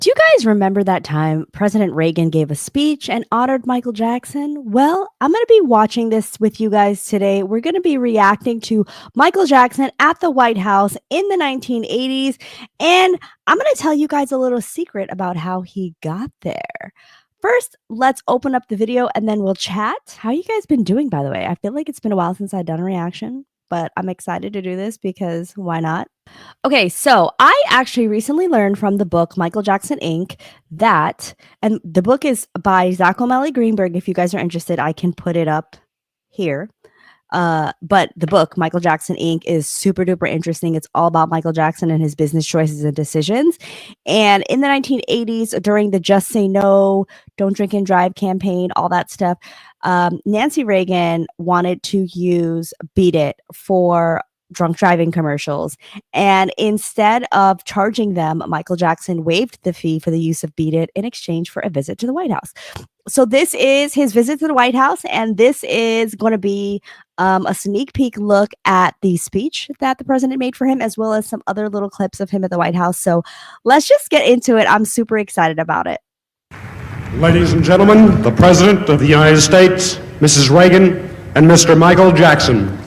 Do you guys remember that time President Reagan gave a speech and honored Michael Jackson? Well, I'm going to be watching this with you guys today. We're going to be reacting to Michael Jackson at the White House in the 1980s. And I'm going to tell you guys a little secret about how he got there. First, let's open up the video and then we'll chat. How you guys been doing, by the way? I feel like it's been a while since I've done a reaction, but I'm excited to do this because why not? Okay, so I actually recently learned from the book Michael Jackson Inc. and the book is by Zach O'Malley Greenberg. If you guys are interested, I can put it up here. But the book Michael Jackson Inc. is super duper interesting. It's all about Michael Jackson and his business choices and decisions. And in the 1980s, during the Just Say No, Don't Drink and Drive campaign, all that stuff, Nancy Reagan wanted to use Beat It for drunk driving commercials. And instead of charging them, Michael Jackson waived the fee for the use of Beat It in exchange for a visit to the White House. So this is his visit to the White House, and this is going to be a sneak peek look at the speech that the president made for him, as well as some other little clips of him at the White House. So let's just get into it. I'm super excited about it. Ladies and gentlemen, the President of the United States, Mrs. Reagan, and Mr. Michael Jackson.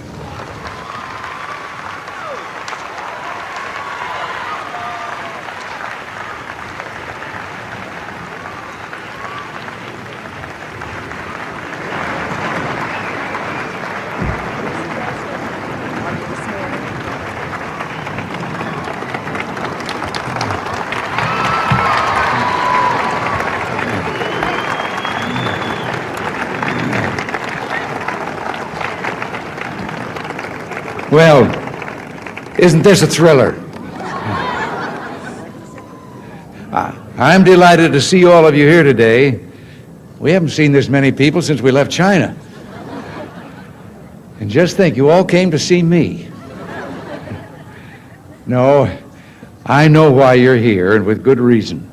Well, isn't this a thriller? I'm delighted to see all of you here today. We haven't seen this many people since we left China. And just think, you all came to see me. No, I know why you're here, and with good reason.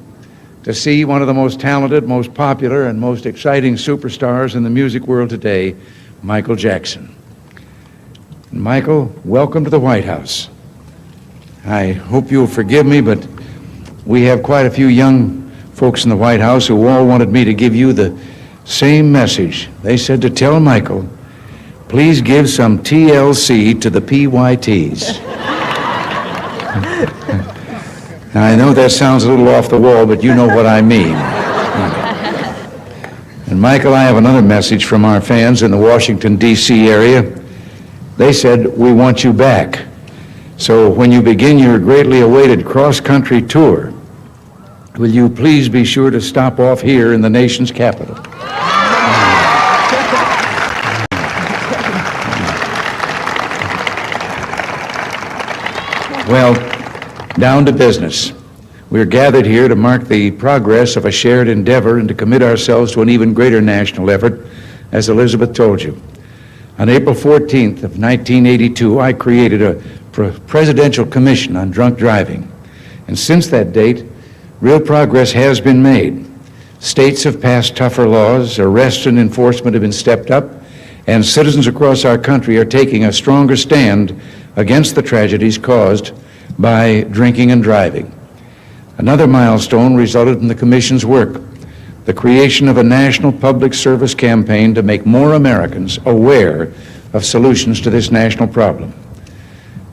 To see one of the most talented, most popular, and most exciting superstars in the music world today, Michael Jackson. Michael, welcome to the White House. I hope you'll forgive me, but we have quite a few young folks in the White House who all wanted me to give you the same message. They said to tell Michael, please give some TLC to the PYTs. Now, I know that sounds a little off the wall, but you know what I mean. And Michael, I have another message from our fans in the Washington, D.C. area. They said, we want you back. So when you begin your greatly awaited cross-country tour, will you please be sure to stop off here in the nation's capital? Well, down to business. We're gathered here to mark the progress of a shared endeavor and to commit ourselves to an even greater national effort, as Elizabeth told you. On April 14th of 1982, I created a presidential commission on drunk driving. And since that date, real progress has been made. States have passed tougher laws, arrest and enforcement have been stepped up, and citizens across our country are taking a stronger stand against the tragedies caused by drinking and driving. Another milestone resulted in the commission's work, the creation of a national public service campaign to make more Americans aware of solutions to this national problem.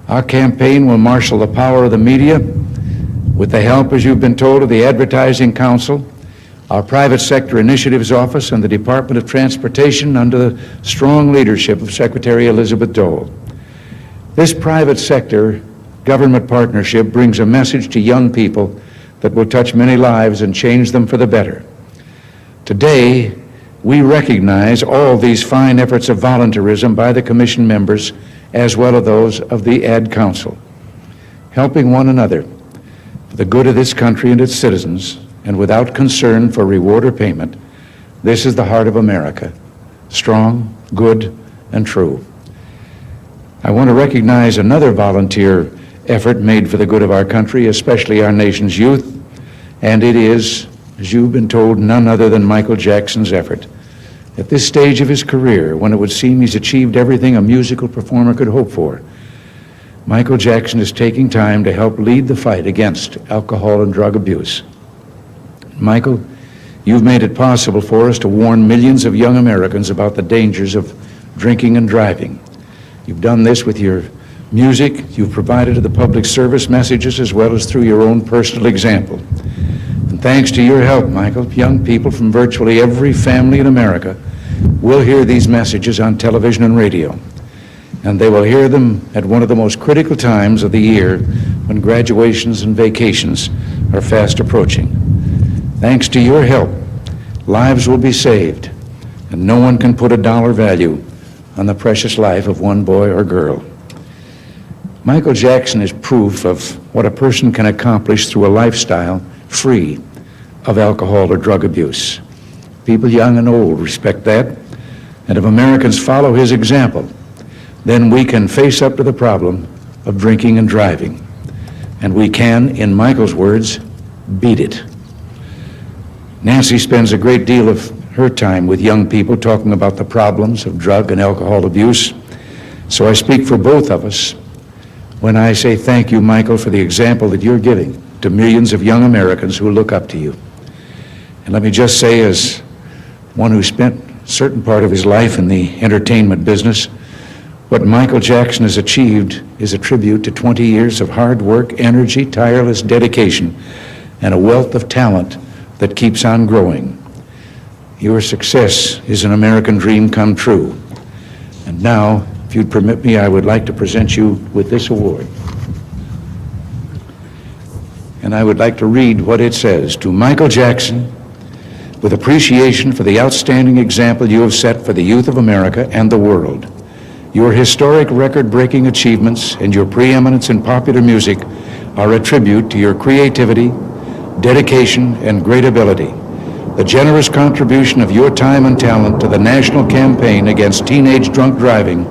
Our campaign will marshal the power of the media with the help, as you've been told, of the Advertising Council, our Private Sector Initiatives Office, and the Department of Transportation under the strong leadership of Secretary Elizabeth Dole. This private sector government partnership brings a message to young people that will touch many lives and change them for the better. Today, we recognize all these fine efforts of volunteerism by the Commission members as well as those of the Ad Council, helping one another for the good of this country and its citizens, and without concern for reward or payment. This is the heart of America, strong, good, and true. I want to recognize another volunteer effort made for the good of our country, especially our nation's youth, and it is, as you've been told, none other than Michael Jackson's effort. At this stage of his career, when it would seem he's achieved everything a musical performer could hope for, Michael Jackson is taking time to help lead the fight against alcohol and drug abuse. Michael, you've made it possible for us to warn millions of young Americans about the dangers of drinking and driving. You've done this with your music. You've provided the public service messages as well as through your own personal example. And thanks to your help, Michael, young people from virtually every family in America will hear these messages on television and radio. And they will hear them at one of the most critical times of the year when graduations and vacations are fast approaching. Thanks to your help, lives will be saved, and no one can put a dollar value on the precious life of one boy or girl. Michael Jackson is proof of what a person can accomplish through a lifestyle free of alcohol or drug abuse. People young and old respect that, and if Americans follow his example, then we can face up to the problem of drinking and driving. And we can, in Michael's words, beat it. Nancy spends a great deal of her time with young people talking about the problems of drug and alcohol abuse. So I speak for both of us when I say thank you, Michael, for the example that you're giving to millions of young Americans who look up to you. And let me just say, as one who spent a certain part of his life in the entertainment business, what Michael Jackson has achieved is a tribute to 20 years of hard work, energy, tireless dedication, and a wealth of talent that keeps on growing. Your success is an American dream come true. And now, if you'd permit me, I would like to present you with this award. And I would like to read what it says. To Michael Jackson, with appreciation for the outstanding example you have set for the youth of America and the world. Your historic record-breaking achievements and your preeminence in popular music are a tribute to your creativity, dedication, and great ability. The generous contribution of your time and talent to the national campaign against teenage drunk driving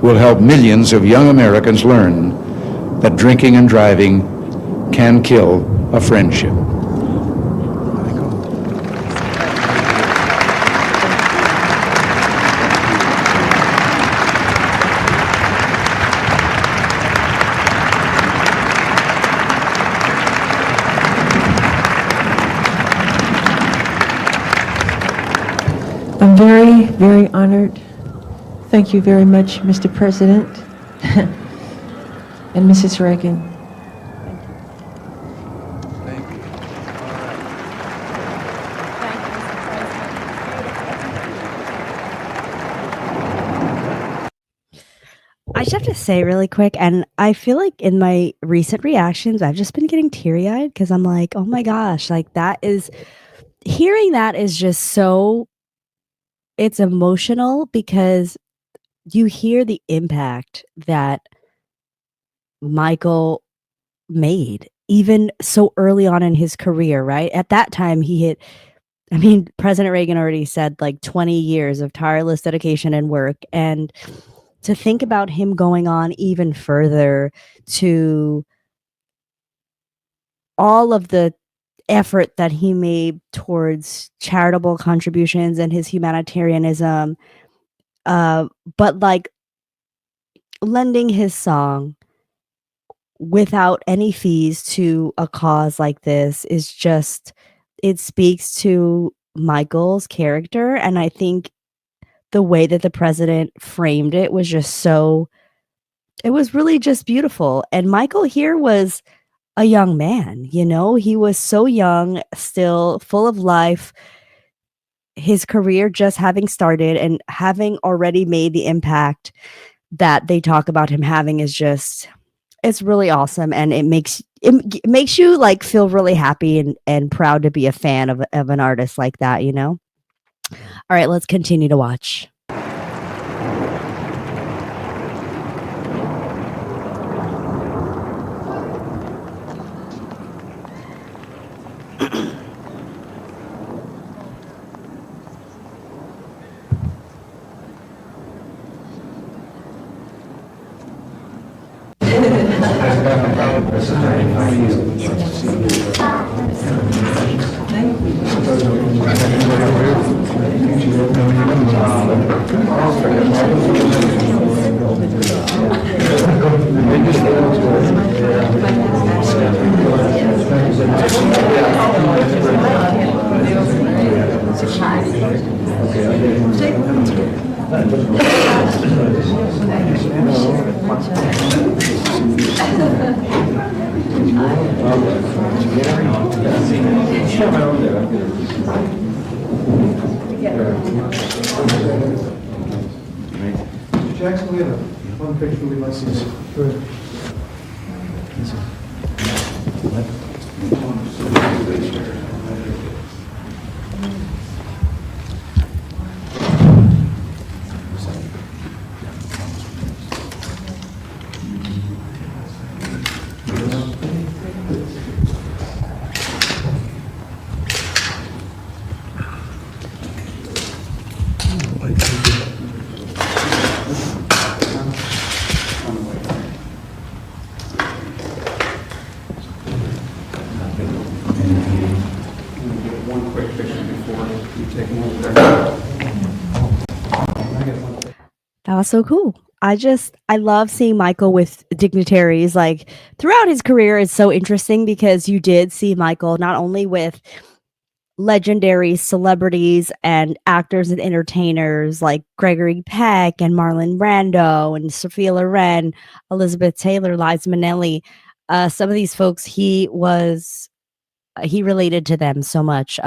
will help millions of young Americans learn that drinking and driving can kill a friendship. I'm very, very honored. Thank you very much, Mr. President and Mrs. Reagan. I just have to say really quick, and I feel like in my recent reactions, I've just been getting teary-eyed because I'm like, oh my gosh, like hearing that is just so, it's emotional because you hear the impact that Michael made even so early on in his career, right? At that time, President Reagan already said like 20 years of tireless dedication and work. And to think about him going on even further to all of the effort that he made towards charitable contributions and his humanitarianism, but like lending his song without any fees to a cause like this is just, it speaks to Michael's character. And I think the way that the president framed it was just so, it was really just beautiful. And Michael here was a young man, you know, he was so young, still full of life, his career just having started and having already made the impact that they talk about him having is just, it's really awesome. And it makes you like feel really happy and proud to be a fan of an artist like that, you know? All right, let's continue to watch. Mr. Jackson, we have one picture we'd like to see. Good. One quick picture before you take them over there. That was so cool. I love seeing Michael with dignitaries. Like throughout his career, it's so interesting because you did see Michael not only with legendary celebrities and actors and entertainers like Gregory Peck and Marlon Brando and Sophia Loren, Elizabeth Taylor, Liza Minnelli. Some of these folks, he related to them so much.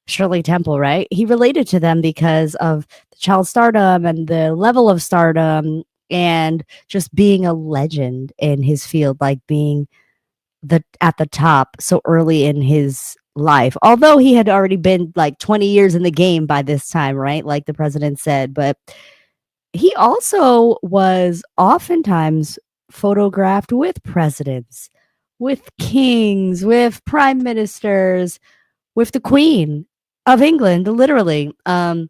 Shirley Temple, right? He related to them because of the child stardom and the level of stardom and just being a legend in his field, like being at the top so early in his life. Although he had already been like 20 years in the game by this time, right? Like the president said, but he also was oftentimes photographed with presidents, with kings, with prime ministers, with the Queen of England, literally. And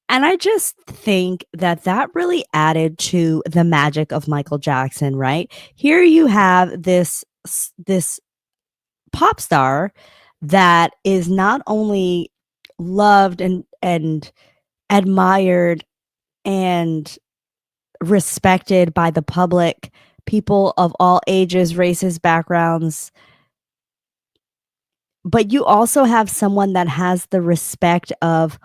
I just think that that really added to the magic of Michael Jackson, right? Here you have this pop star that is not only loved and admired and respected by the public, people of all ages, races, backgrounds, but you also have someone that has the respect of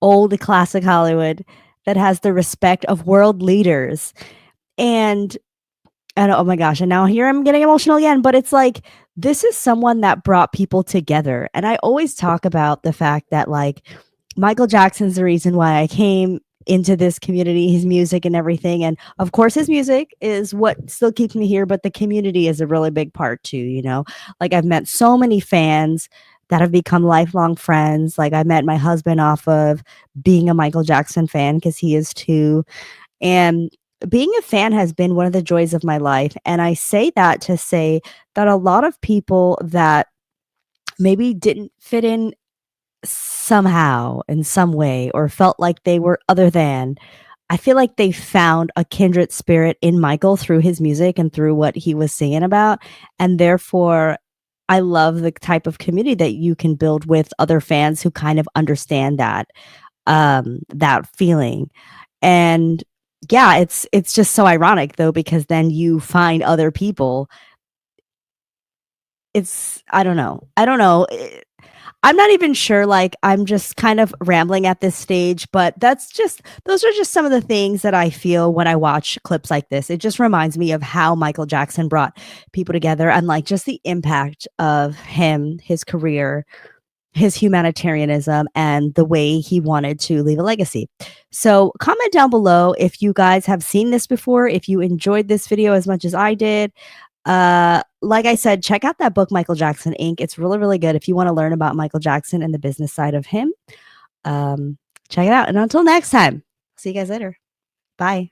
old classic Hollywood, that has the respect of world leaders. And oh my gosh, and now here I'm getting emotional again, but it's like this is someone that brought people together. And I always talk about the fact that like Michael Jackson's the reason why I came into this community, his music and everything. And of course, his music is what still keeps me here, but the community is a really big part too, you know? Like I've met so many fans that have become lifelong friends. Like I met my husband off of being a Michael Jackson fan because he is too. And being a fan has been one of the joys of my life. And I say that to say that a lot of people that maybe didn't fit in somehow in some way or felt like they were other than, I feel like they found a kindred spirit in Michael through his music and through what he was singing about. And therefore, I love the type of community that you can build with other fans who kind of understand that feeling. And yeah, it's just so ironic though, because then you find other people. I don't know. I'm not even sure, like, I'm just kind of rambling at this stage, but those are just some of the things that I feel when I watch clips like this. It just reminds me of how Michael Jackson brought people together and like just the impact of him, his career, his humanitarianism, and the way he wanted to leave a legacy. So comment down below if you guys have seen this before, if you enjoyed this video as much as I did. Like I said, check out that book, Michael Jackson Inc. It's really, really good if you want to learn about Michael Jackson and the business side of him. Check it out. And until next time, see you guys later. Bye.